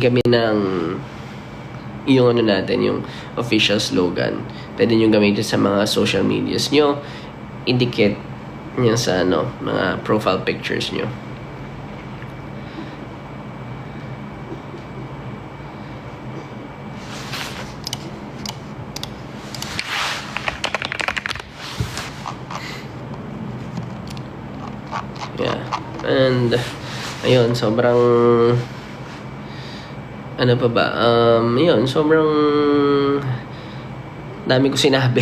kami ng yung ano natin, yung official slogan. Pwede nyo gamitin sa mga social medias nyo. Indicate nyo sa mga profile pictures nyo. Yeah. And ayun, sobrang ano pa ba? Yun, sobrang dami ko sinabi.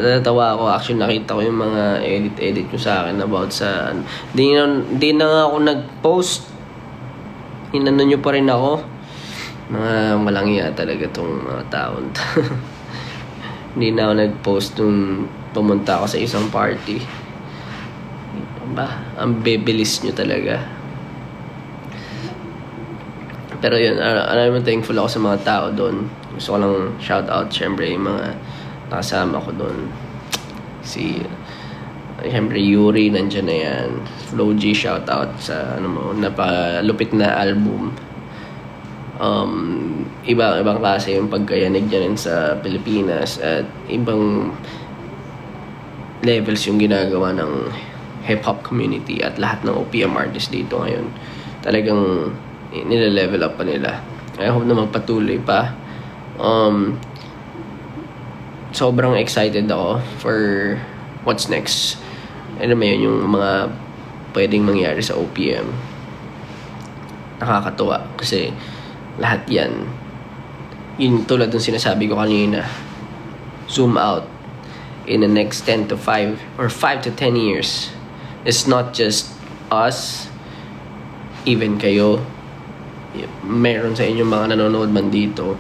Natawa ako. Actually, nakita ko yung mga edit ko sa akin about sa... Di na nga ako nag-post. Inano nyo pa rin ako. Mga walang iya talaga tong mga taon. Hindi na ako nag-post nung pumunta ako sa isang party. Ang bibilis nyo talaga. Pero yun, alam mo, thankful ako sa mga tao doon. Gusto ko lang shout out, syempre, yung mga nakasama ko doon. Syempre, Yuri, nandyan na yan. Flo G, shout out sa, napalupit na album. Ibang klase yung pagkayanig dyan sa Pilipinas. At ibang levels yung ginagawa ng hip-hop community at lahat ng OPM artists dito ngayon. Talagang nila-level up pa nila. I hope na magpatuloy pa. Sobrang excited ako for what's next. Ano mo yun, yung mga pwedeng mangyari sa OPM. Nakakatuwa kasi lahat yan, yun tulad ng sinasabi ko kanina, zoom out in the next 10 to 5 or 5 to 10 years. It's not just us, even kayo, meron sa inyong mga nanonood man dito,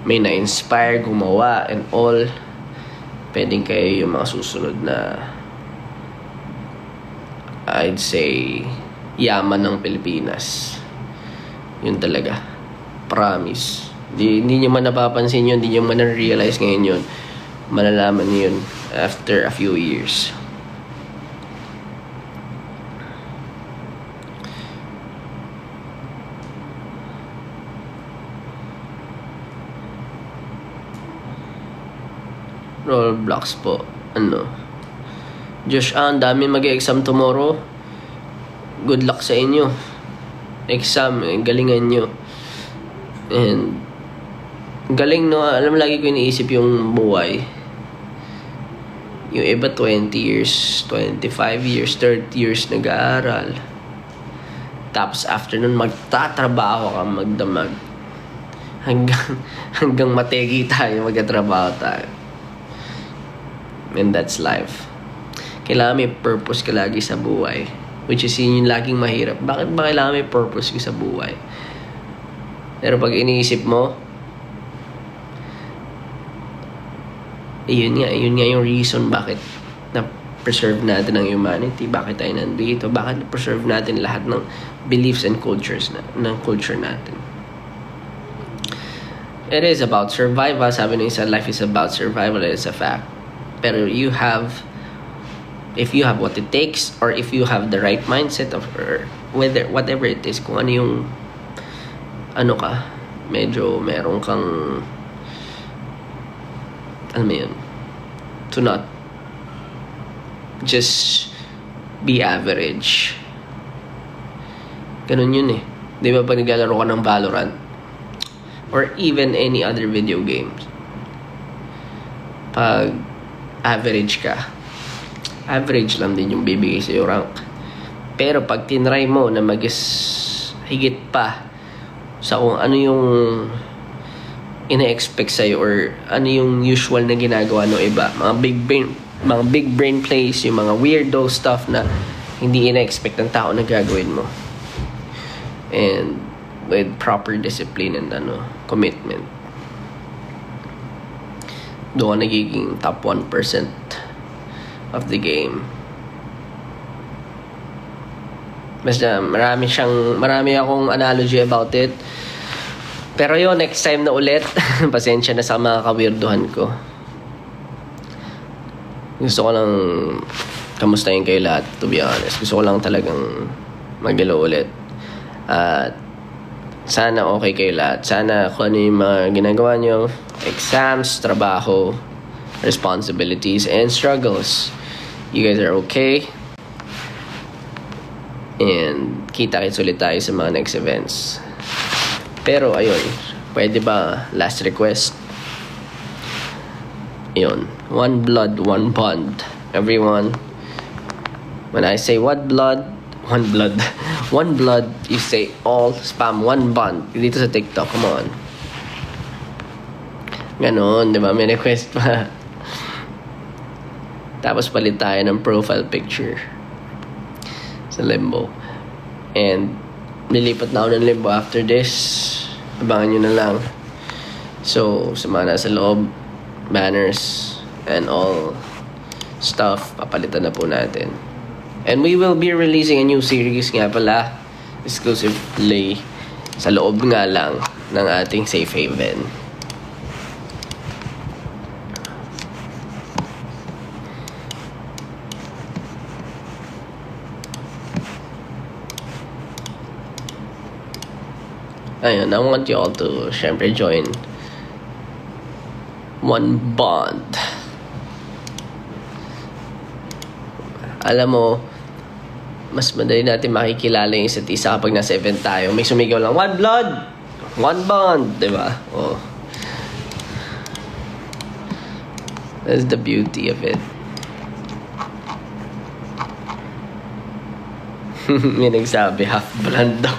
may na-inspire, gumawa, and all, pwedeng kayo yung mga susunod na, I'd say, yaman ng Pilipinas. Yun talaga. Promise. Hindi nyo man napapansin yun, hindi nyo man na-realize ngayon yun. Malalaman nyo yun after a few years. Roblox po. Josh, ang dami mag-exam tomorrow. Good luck sa inyo. Exam, galingan nyo. And galing, no? Alam, lagi ko iniisip yung buhay. Yung iba 20 years, 25 years, 30 years nag-aaral. Tapos after nun, magtatrabaho ka, magdamag. Hanggang mategi tayo, magtatrabaho tayo. And that's life. Kailangan may purpose ka lagi sa buhay. Which is yun yung laging mahirap. Bakit ba kailangan may purpose ka sa buhay? Pero pag iniisip mo, yun nga yung reason bakit na-preserve natin ang humanity, bakit tayo nandito, bakit na-preserve natin lahat ng beliefs and cultures ng culture natin. It is about survival. Sabi ng isa, life is about survival. It is a fact. Pero if you have what it takes, or if you have the right mindset of whatever it is, kung ano yung medyo meron kang to not just be average. Ganun yun eh. Di ba pag naglalaro ka ng Valorant or even any other video games, pag average ka, average lang din yung bibigay sa'yo rank. Pero pag tinry mo na higit pa sa kung ano yung ina-expect sa'yo or ano yung usual na ginagawa ng iba, mga big brain plays, yung mga weirdo stuff na hindi ina-expect ng tao na gagawin mo, and with proper discipline and commitment, doon nagiging top 1% of the game. Basta marami akong analogy about it. Pero yun, next time na ulit. Pasensya na sa mga kawirduhan ko. Gusto ko lang kamustahin kayo lahat, to be honest. Gusto ko lang talagang mag-hello ulit. At Sana okay kayo lahat. Sana kung ano yung mga ginagawa nyo, exams, trabaho, responsibilities, and struggles, you guys are okay. And kita-kits ulit tayo sa mga next events. Pero ayun, pwede ba last request? Ayun, one blood, one bond. Everyone, when I say one blood, one blood, one blood, you say all spam one bond. Dito sa TikTok, come on. Ganon, di ba? May request pa. Tapos palit tayo ng profile picture sa Limbo. And nilipat na ako ng Limbo after this. Abangan nyo na lang. So, sa mga nasa loob, banners and all stuff, papalitan na po natin. And we will be releasing a new series nga pala, exclusively sa loob nga lang ng ating safe haven. Ayun, I want you all to syempre join one bond. Alam mo, mas madali natin makikilala yung isa't isa kapag nasa event tayo. May sumigaw lang, one blood, one bond, di ba? Oh. That's the beauty of it. May nagsabi, half blood daw.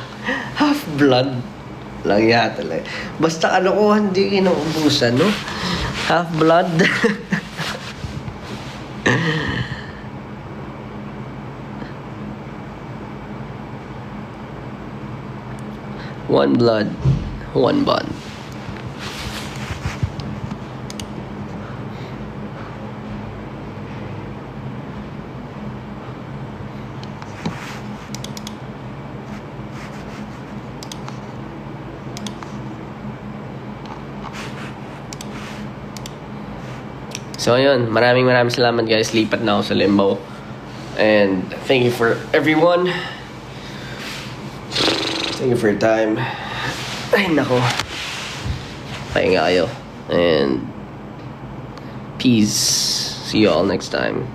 Half blood lang yata lang. Basta kalokohan, di kinaubusan, no? Half blood. One blood, one bond. So ayun, maraming salamat guys. Lipat na ako sa Limbo. And thank you for everyone. Thank you for your time. Ay nako. Pahinga kayo. And peace. See you all next time.